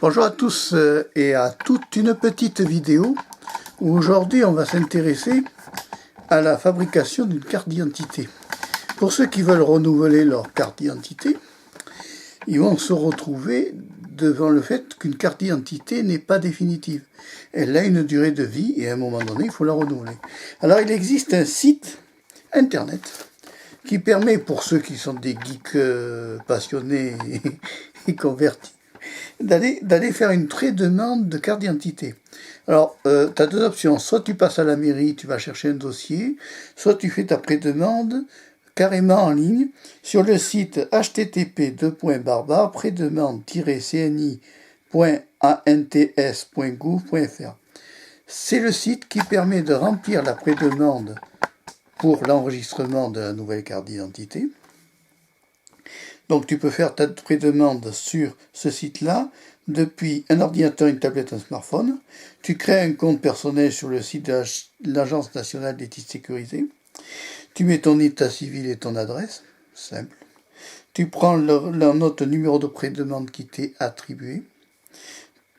Bonjour à tous et à toutes, une petite vidéo où aujourd'hui on va s'intéresser à la fabrication d'une carte d'identité. Pour ceux qui veulent renouveler leur carte d'identité, ils vont se retrouver devant le fait qu'une carte d'identité n'est pas définitive. Elle a une durée de vie et à un moment donné il faut la renouveler. Alors il existe un site internet qui permet, pour ceux qui sont des geeks passionnés et convertis, d'aller faire une pré-demande de carte d'identité. Alors, tu as deux options. Soit tu passes à la mairie, tu vas chercher un dossier, soit tu fais ta pré-demande carrément en ligne sur le site http://prédemande-cni.ants.gouv.fr. C'est le site qui permet de remplir la pré-demande pour l'enregistrement de la nouvelle carte d'identité. Donc tu peux faire ta pré-demande sur ce site-là depuis un ordinateur, une tablette, un smartphone. Tu crées un compte personnel sur le site de l'Agence nationale des titres sécurisés. Tu mets ton état civil et ton adresse, simple. Tu prends notre numéro de pré-demande qui t'est attribué.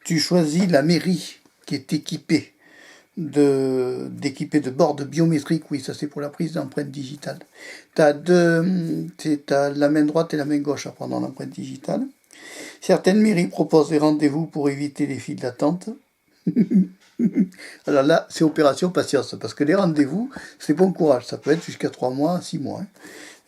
Tu choisis la mairie qui est équipée de bornes biométriques, oui, ça c'est pour la prise d'empreinte digitale. T'as la main droite et la main gauche à prendre en empreinte digitale. Certaines mairies proposent des rendez-vous pour éviter les files d'attente. Alors là, c'est opération patience, parce que les rendez-vous, c'est bon courage, ça peut être jusqu'à 3 mois, 6 mois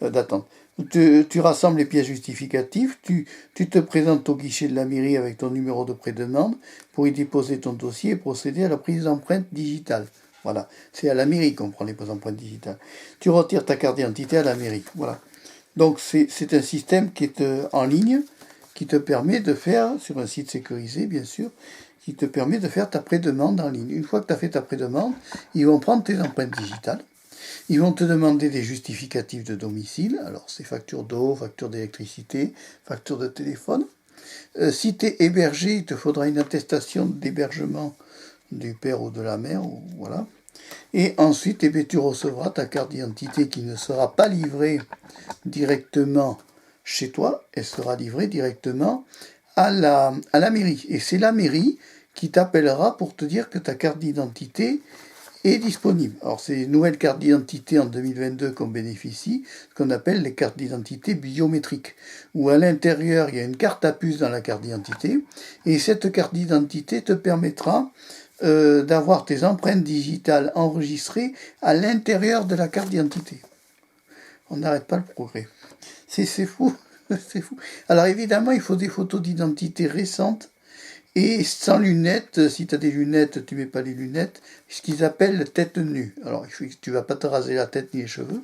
d'attente. Tu rassembles les pièces justificatives, tu te présentes au guichet de la mairie avec ton numéro de pré-demande pour y déposer ton dossier et procéder à la prise d'empreinte digitale. Voilà, c'est à la mairie qu'on prend les empreintes digitales. Tu retires ta carte d'identité à la mairie. Voilà. Donc c'est un système qui est en ligne, qui te permet de faire, sur un site sécurisé bien sûr, qui te permet de faire ta pré-demande en ligne. Une fois que tu as fait ta pré-demande, ils vont prendre tes empreintes digitales. Ils vont te demander des justificatifs de domicile, alors c'est facture d'eau, facture d'électricité, facture de téléphone. Si tu es hébergé, il te faudra une attestation d'hébergement du père ou de la mère, voilà. Et ensuite, tu recevras ta carte d'identité qui ne sera pas livrée directement chez toi, elle sera livrée directement à la mairie. Et c'est la mairie qui t'appellera pour te dire que ta carte d'identité est disponible. Alors c'est une nouvelle carte d'identité en 2022 qu'on bénéficie, ce qu'on appelle les cartes d'identité biométriques, où à l'intérieur il y a une carte à puce dans la carte d'identité, et cette carte d'identité te permettra d'avoir tes empreintes digitales enregistrées à l'intérieur de la carte d'identité. On n'arrête pas le progrès. C'est fou, c'est fou. Alors évidemment, il faut des photos d'identité récentes, et sans lunettes. Si tu as des lunettes, tu mets pas les lunettes, ce qu'ils appellent tête nue. Alors, tu vas pas te raser la tête ni les cheveux.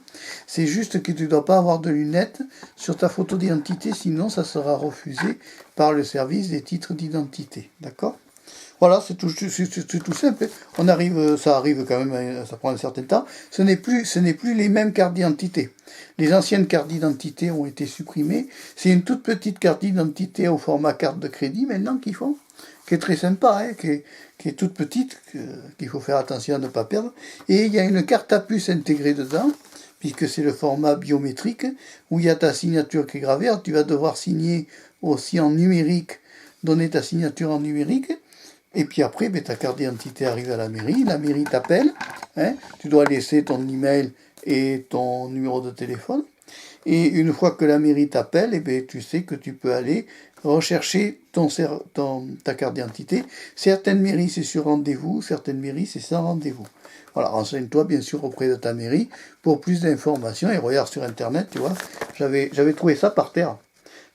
C'est juste que tu ne dois pas avoir de lunettes sur ta photo d'identité, sinon ça sera refusé par le service des titres d'identité. D'accord ? Voilà, c'est tout simple. Ça arrive quand même, ça prend un certain temps. Ce n'est plus les mêmes cartes d'identité. Les anciennes cartes d'identité ont été supprimées. C'est une toute petite carte d'identité au format carte de crédit maintenant qu'ils font, qui est très sympa, qui est toute petite, qu'il faut faire attention à ne pas perdre. Et il y a une carte à puce intégrée dedans, puisque c'est le format biométrique, où il y a ta signature qui est gravée. Tu vas devoir signer aussi en numérique, donner ta signature en numérique. Et puis après, ta carte d'identité arrive à la mairie t'appelle, tu dois laisser ton email et ton numéro de téléphone. Et une fois que la mairie t'appelle, tu sais que tu peux aller rechercher ta carte d'identité. Certaines mairies, c'est sur rendez-vous, certaines mairies, c'est sans rendez-vous. Voilà, renseigne-toi bien sûr auprès de ta mairie pour plus d'informations et regarde sur Internet, tu vois. J'avais trouvé ça par terre.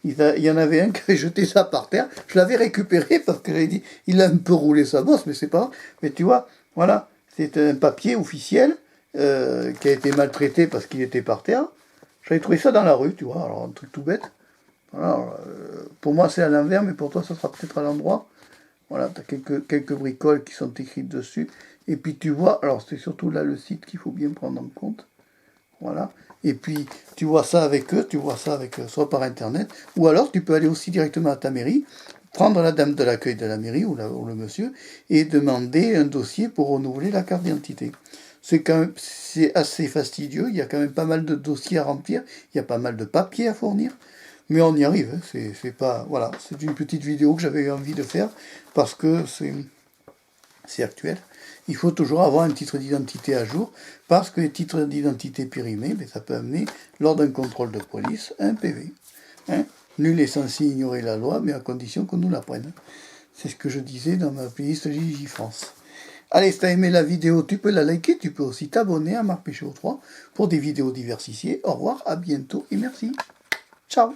Il y en avait un qui avait jeté ça par terre. Je l'avais récupéré parce que j'avais dit, il a un peu roulé sa bosse, mais c'est pas grave. Mais tu vois, voilà, c'est un papier officiel qui a été maltraité parce qu'il était par terre. J'avais trouvé ça dans la rue, tu vois, alors un truc tout bête. Voilà, pour moi c'est à l'envers, mais pour toi ça sera peut-être à l'endroit. Voilà, tu as quelques bricoles qui sont écrites dessus. Et puis tu vois, alors c'est surtout là le site qu'il faut bien prendre en compte. Voilà. Et puis, tu vois ça avec eux, soit par Internet, ou alors tu peux aller aussi directement à ta mairie, prendre la dame de l'accueil de la mairie, ou le monsieur, et demander un dossier pour renouveler la carte d'identité. C'est assez fastidieux, il y a quand même pas mal de dossiers à remplir, il y a pas mal de papiers à fournir, Mais on y arrive, hein. C'est pas... Voilà, c'est une petite vidéo que j'avais eu envie de faire, parce que c'est actuel. Il faut toujours avoir un titre d'identité à jour, parce que les titres d'identité périmés, ça peut amener, lors d'un contrôle de police, un PV. Hein. Nul est censé ignorer la loi, mais à condition qu'on nous l'apprenne. C'est ce que je disais dans ma playlist JJFrance. Allez, si tu as aimé la vidéo, tu peux la liker, tu peux aussi t'abonner à Marc Pécho 3 pour des vidéos diversifiées. Au revoir, à bientôt et merci. Ciao.